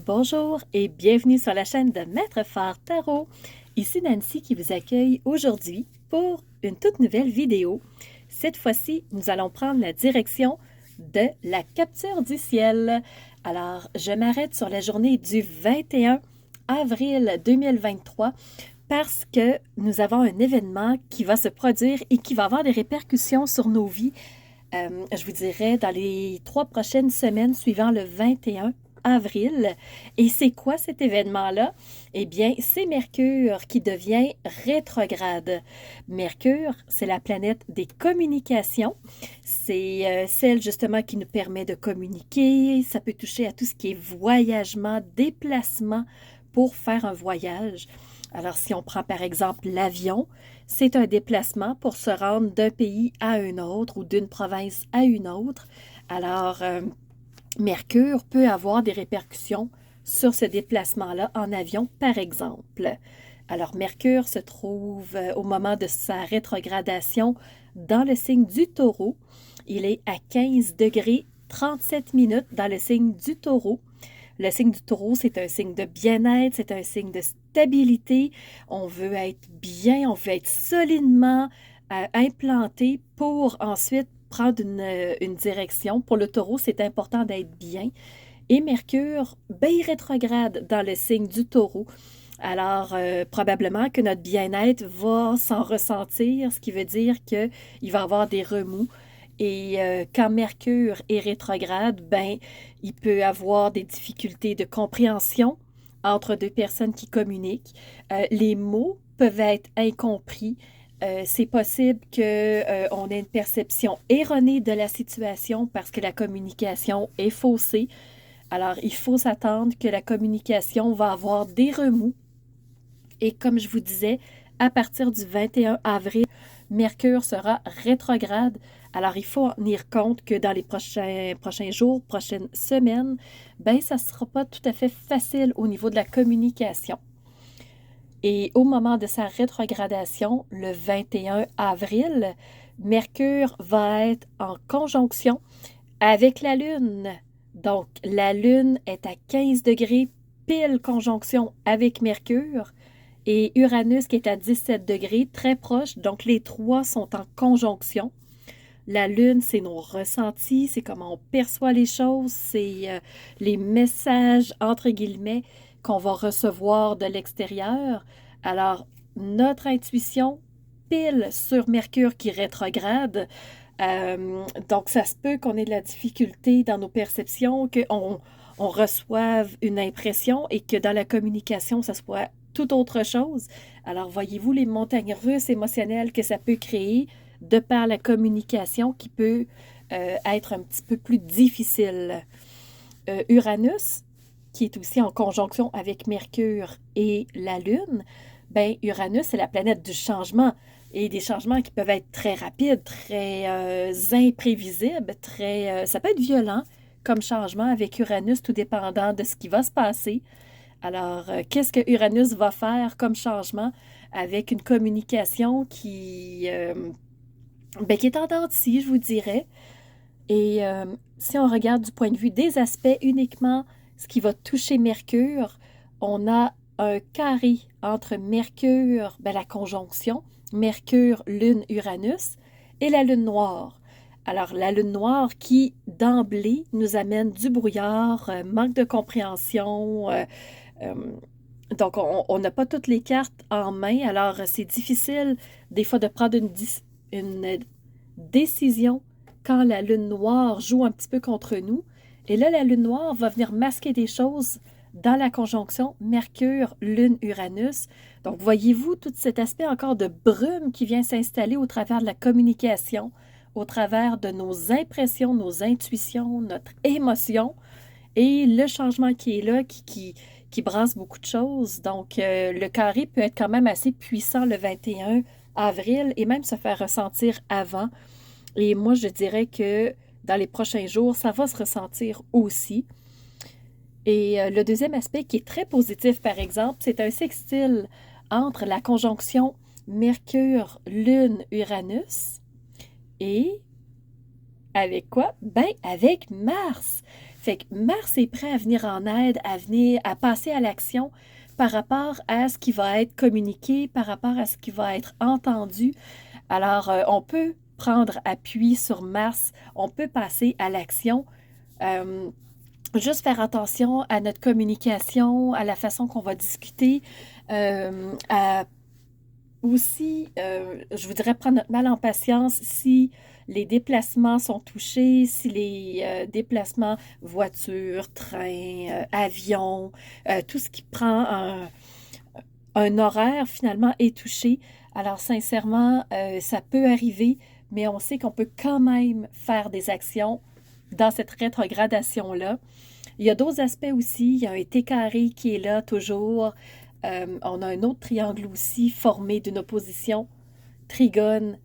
Bonjour et bienvenue sur la chaîne de Maître Phare Tarot. Ici Nancy qui vous accueille aujourd'hui pour une toute nouvelle vidéo. Cette fois-ci, nous allons prendre la direction de la capture du ciel. Alors, je m'arrête sur la journée du 21 avril 2023 parce que nous avons un événement qui va se produire et qui va avoir des répercussions sur nos vies. Je vous dirais dans les 3 prochaines semaines suivant le 21 avril. Et c'est quoi cet événement-là? Eh bien, c'est Mercure qui devient rétrograde. Mercure, c'est la planète des communications. C'est celle justement qui nous permet de communiquer. Ça peut toucher à tout ce qui est voyagement, déplacement pour faire un voyage. Alors, si on prend par exemple l'avion, c'est un déplacement pour se rendre d'un pays à un autre ou d'une province à une autre. Alors, Mercure peut avoir des répercussions sur ce déplacement-là en avion, par exemple. Alors, Mercure se trouve au moment de sa rétrogradation dans le signe du Taureau. Il est à 15 degrés 37 minutes dans le signe du Taureau. Le signe du Taureau, c'est un signe de bien-être, c'est un signe de stabilité. On veut être bien, on veut être solidement implanté pour ensuite prendre une direction. Pour le Taureau, c'est important d'être bien. Et Mercure, il rétrograde dans le signe du Taureau. Alors, probablement que notre bien-être va s'en ressentir, ce qui veut dire qu'il va y avoir des remous. Et quand Mercure est rétrograde, il peut avoir des difficultés de compréhension entre deux personnes qui communiquent. Les mots peuvent être incompris. C'est possible qu'on ait une perception erronée de la situation parce que la communication est faussée. Alors, il faut s'attendre que la communication va avoir des remous. Et comme je vous disais, à partir du 21 avril, Mercure sera rétrograde. Alors, il faut en tenir compte que dans les prochains jours, prochaines semaines, ça ne sera pas tout à fait facile au niveau de la communication. Et au moment de sa rétrogradation, le 21 avril, Mercure va être en conjonction avec la Lune. Donc, la Lune est à 15 degrés, pile conjonction avec Mercure, et Uranus qui est à 17 degrés, très proche. Donc, les trois sont en conjonction. La Lune, c'est nos ressentis, c'est comment on perçoit les choses, c'est les messages, entre guillemets, qu'on va recevoir de l'extérieur. Alors, notre intuition pile sur Mercure qui rétrograde. Donc, ça se peut qu'on ait de la difficulté dans nos perceptions, qu'on reçoive une impression et que dans la communication, ça soit tout autre chose. Alors, voyez-vous les montagnes russes émotionnelles que ça peut créer de par la communication qui peut être un petit peu plus difficile. Uranus, qui est aussi en conjonction avec Mercure et la Lune, Uranus, c'est la planète du changement. Et des changements qui peuvent être très rapides, très imprévisibles, ça peut être violent comme changement avec Uranus, tout dépendant de ce qui va se passer. Alors, qu'est-ce que Uranus va faire comme changement avec une communication qui est en dents de scie, je vous dirais. Et si on regarde du point de vue des aspects uniquement, ce qui va toucher Mercure, on a un carré entre Mercure, la conjonction, Mercure, Lune, Uranus, et la Lune noire. Alors, la Lune noire qui, d'emblée, nous amène du brouillard, manque de compréhension. Donc, on n'a pas toutes les cartes en main. Alors, c'est difficile, des fois, de prendre une décision quand la Lune noire joue un petit peu contre nous. Et là, la Lune noire va venir masquer des choses dans la conjonction Mercure, Lune, Uranus. Donc, voyez-vous tout cet aspect encore de brume qui vient s'installer au travers de la communication, au travers de nos impressions, nos intuitions, notre émotion et le changement qui est là, qui brasse beaucoup de choses. Donc, le carré peut être quand même assez puissant le 21 avril et même se faire ressentir avant. Et moi, je dirais que dans les prochains jours, ça va se ressentir aussi. Et le deuxième aspect qui est très positif, par exemple, c'est un sextile entre la conjonction Mercure, Lune, Uranus et avec quoi? Avec Mars. Fait que Mars est prêt à venir en aide, à passer à l'action par rapport à ce qui va être communiqué, par rapport à ce qui va être entendu. Alors, on peut prendre appui sur Mars, on peut passer à l'action. Juste faire attention à notre communication, à la façon qu'on va discuter, aussi, je voudrais prendre notre mal en patience si les déplacements sont touchés, si les déplacements voiture, train, avion, tout ce qui prend un horaire finalement est touché. Alors sincèrement, ça peut arriver, mais on sait qu'on peut quand même faire des actions dans cette rétrogradation-là. Il y a d'autres aspects aussi. Il y a un T carré qui est là toujours. On a un autre triangle aussi formé d'une opposition trigone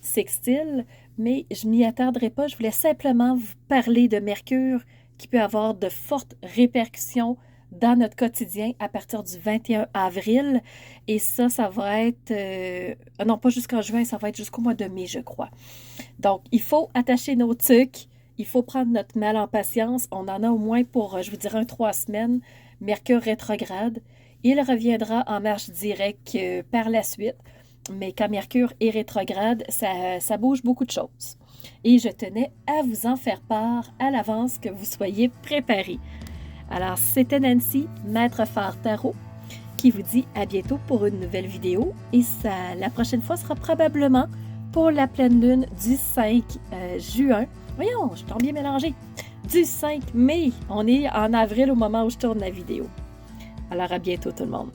sextile, mais je m'y attarderai pas. Je voulais simplement vous parler de Mercure qui peut avoir de fortes répercussions dans notre quotidien à partir du 21 avril. Et ça va être... non, pas jusqu'en juin, ça va être jusqu'au mois de mai, je crois. Donc, il faut attacher nos tucs. Il faut prendre notre mal en patience. On en a au moins pour, je vous dirais, 3 semaines. Mercure rétrograde. Il reviendra en marche directe par la suite. Mais quand Mercure est rétrograde, ça bouge beaucoup de choses. Et je tenais à vous en faire part à l'avance, que vous soyez préparés. Alors, c'était Nancy, Maître Phare Tarot, qui vous dit à bientôt pour une nouvelle vidéo. Et la prochaine fois sera probablement pour la pleine lune du 5 juin. Voyons, je suis bien mélangée. Du 5 mai. On est en avril au moment où je tourne la vidéo. Alors, à bientôt tout le monde.